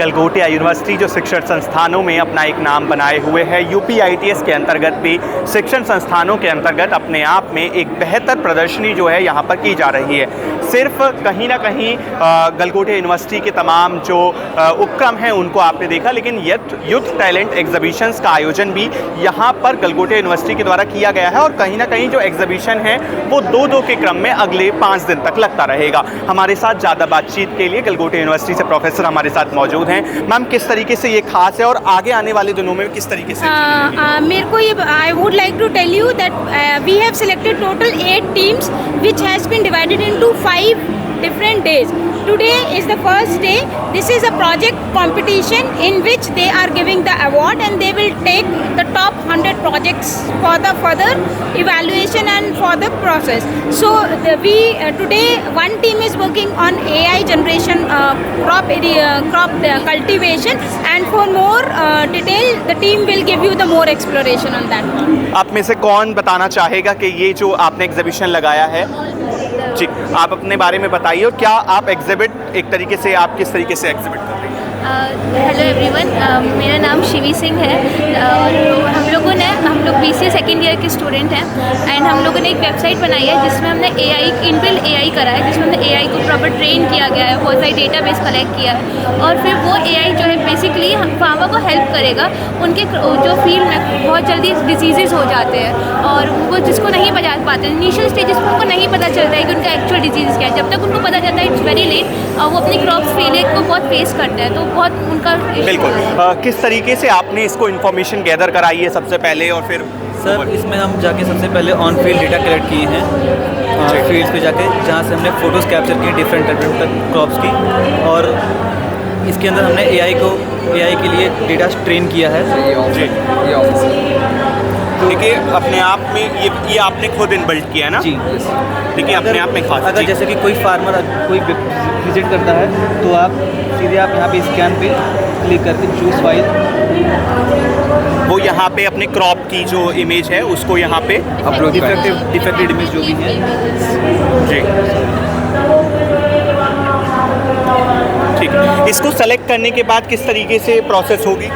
Galgotia university जो शिक्षण संस्थानों में अपना एक नाम बनाए हुए है, UPITS के अंतर्गत भी शिक्षण संस्थानों के अंतर्गत अपने आप में एक बेहतर प्रदर्शनी जो है यहाँ पर की जा रही है। सिर्फ कहीं ना कहीं गलगोटिया यूनिवर्सिटी के तमाम जो उपक्रम हैं उनको आपने देखा, लेकिन यूथ टैलेंट एग्जीबिशंस का आयोजन भी यहाँ पर गलगोटिया यूनिवर्सिटी के द्वारा किया गया है और कहीं ना कहीं जो एग्जीबिशन है वो 2-2 के क्रम में अगले 5 दिन तक लगता रहेगा। हमारे साथ ज़्यादा बातचीत के लिए गलगोटिया यूनिवर्सिटी से प्रोफेसर हमारे साथ मौजूद हैं। मैम, किस तरीके से ये खास है और आगे आने वाले दिनों में किस तरीके से? मेरे को ये I would like to tell you that we have selected total 8 teams which has been divided into 5 different days. Today is the first day. This is a project competition in which they are giving the award and they will take the top 100 projects for the further evaluation and for the process. So today one team is working on AI generation crop cultivation, and for more detail the team will give you the more exploration on that. आप में से कौन बताना चाहेगा कि ये जो आपने एग्जीबिशन लगाया है, जी आप अपने बारे में बताइए और क्या आप एग्जिबिट एक तरीके से आप किस तरीके से एग्जिबिट कर रहे हैं? हेलो एवरीवन, मेरा नाम शिवी सिंह है और हम लोग BCA सेकेंड ईयर के स्टूडेंट हैं एंड हम लोगों ने एक वेबसाइट बनाई है जिसमें हमने इनबिल्ट AI करा है, जिसमें हमने AI को प्रॉपर ट्रेन किया गया है, बहुत सारी डेटाबेस कलेक्ट किया है और फिर वो AI जो है बेसिकली फार्मर को हेल्प करेगा उनके जो फील्ड में बहुत जल्दी डिजीज़ हो जाते हैं और वो जिसको नहीं बता पाते इनिशियल स्टेजेस में उनको नहीं पता चलता है कि उनका एक्चुअल डिजीज़ क्या है। जब तक उनको पता चलता है इट्स वेरी लेट और वो अपनी क्रॉप फेलियर को बहुत फेस करते हैं, तो बहुत उनका बिल्कुल। किस तरीके से आपने इसको इन्फॉर्मेशन गैदर कराई है सबसे पहले और फिर? सर, इसमें हम जाके सबसे पहले ऑन फील्ड डेटा कलेक्ट किए हैं फील्ड्स पे जाके, जहाँ से हमने फ़ोटोज़ कैप्चर किए डिफरेंट क्रॉप्स की और इसके अंदर हमने AI के लिए डेटा ट्रेन किया है। जी, देखिए अपने आप में ये आपने खुद इनबिल्ट किया है ना? जी, देखिए अपने आप में खास। अगर जैसे कि कोई फार्मर कोई विजिट करता है तो आप सीधे यहाँ पे स्कैन पे क्लिक करके चूज़ फाइल, वो यहाँ पे अपने क्रॉप की जो इमेज है उसको यहाँ पे अपलोड डिफेक्टेड इमेज जो भी है। जी ठीक है। इसको सेलेक्ट करने के बाद किस तरीके से प्रोसेस होगी?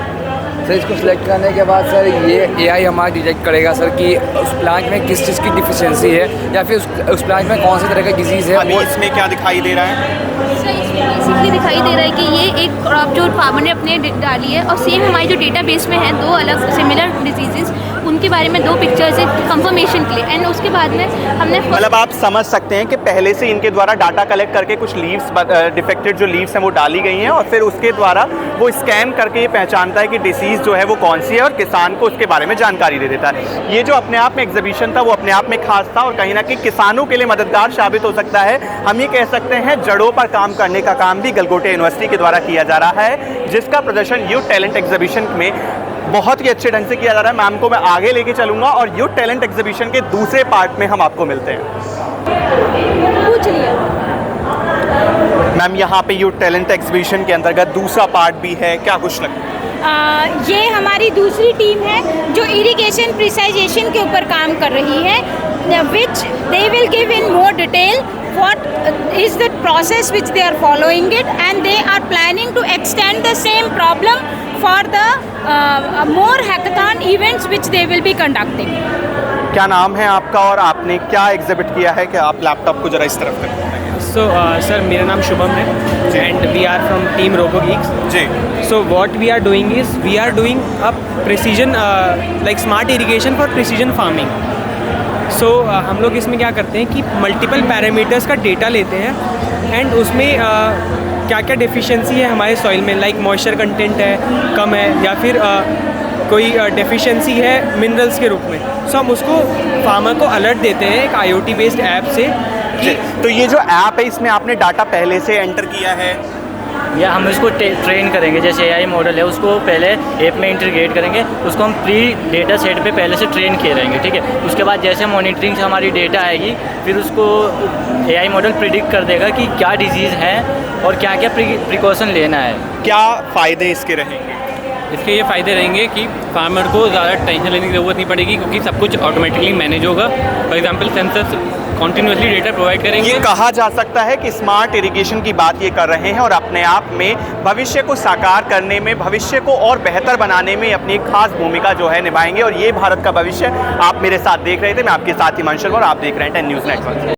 सर, इसको सिलेक्ट करने के बाद सर ये AI हमारा डिटेक्ट करेगा सर कि उस प्लांट में किस चीज़ की डिफिशियंसी है या फिर उस प्लांट में कौन सी तरह का डिजीज़ है। अभी इसमें क्या दिखाई दे रहा है? बेसिकली दिखाई दे रहा है कि ये एक क्रॉप जो फार्मर ने अपने डाली है और सेम हमारी जो डेटाबेस में है 2 अलग सिमिलर डिजीजेस, उनके बारे में 2 पिक्चर्स है कंफर्मेशन के लिए एंड उसके बाद में हमने मतलब आप समझ सकते हैं कि पहले से इनके द्वारा डाटा कलेक्ट करके कुछ लीव्स डिफेक्टेड जो लीव्स हैं वो डाली गई हैं और फिर उसके द्वारा वो स्कैन करके ये पहचानता है कि डिसीज़ जो है वो कौन सी है और किसान को उसके बारे में जानकारी दे देता है। ये जो अपने आप में एग्जीबिशन था वो अपने आप में खास था और कहीं ना कहीं किसानों के लिए मददगार साबित हो सकता है। हम ये कह सकते हैं जड़ों पर काम करने का काम भी गलगोटिया यूनिवर्सिटी के द्वारा किया जा रहा है, जिसका प्रदर्शन यूथ टैलेंट एग्जीबिशन में बहुत ही अच्छे ढंग से किया जा रहा है। मैम को मैं आगे लेके चलूँगा और यूथ टैलेंट एग्जीबिशन के दूसरे पार्ट में हम आपको मिलते हैं। पूछ लिया मैम, यहाँ पे यूथ टैलेंट एग्जीबिशन के अंतर्गत दूसरा पार्ट भी है, क्या कुछ लगता है? ये हमारी दूसरी टीम है जो इरिगेशन प्रिसाइजेशन के ऊपर काम कर रही है, which they will give in more detail what is the process which they are following it, and they are planning to extend the same problem for the more hackathon events which they will be conducting. क्या नाम है आपका और आपने क्या exhibit किया है? कि आप लैपटॉप को जरा इस तरफ करें। सर, मेरा नाम शुभम है and we are from team Robogeeks. जी। So what we are doing is we are doing a precision like smart irrigation for precision farming. So हम लोग इसमें क्या करते हैं कि मल्टीपल पैरामीटर्स का डेटा लेते हैं एंड उसमें क्या क्या डेफिशिएंसी है हमारे सॉइल में, लाइक मॉइस्चर कंटेंट है कम है या फिर कोई डेफिशिएंसी है मिनरल्स के रूप में। सो हम उसको फार्मर को अलर्ट देते हैं एक IoT बेस्ड ऐप से। तो ये जो ऐप है इसमें आपने डाटा पहले से एंटर किया है या हम इसको ट्रेन करेंगे, जैसे AI मॉडल है उसको पहले ऐप में इंटीग्रेट करेंगे, उसको हम प्री डेटा सेट पे पहले से ट्रेन किए रहेंगे, ठीक है। उसके बाद जैसे मॉनिटरिंग से हमारी डेटा आएगी फिर उसको AI मॉडल प्रिडिक्ट कर देगा कि क्या डिजीज़ है और क्या क्या प्रिकॉशन लेना है। क्या फ़ायदे इसके रहेंगे? इसके ये फ़ायदे रहेंगे कि फार्मर को ज़्यादा टेंशन लेने की ज़रूरत नहीं पड़ेगी, क्योंकि सब कुछ ऑटोमेटिकली मैनेज होगा। For example sensors continuously data provide करेंगे। ये कहा जा सकता है कि स्मार्ट इरिगेशन की बात ये कर रहे हैं और अपने आप में भविष्य को साकार करने में, भविष्य को और बेहतर बनाने में अपनी एक खास भूमिका जो है निभाएंगे। और ये भारत का भविष्य आप मेरे साथ देख रहे थे, मैं आपके साथ हिमांशु और आप देख रहे हैं 10 न्यूज़ नेटवर्क।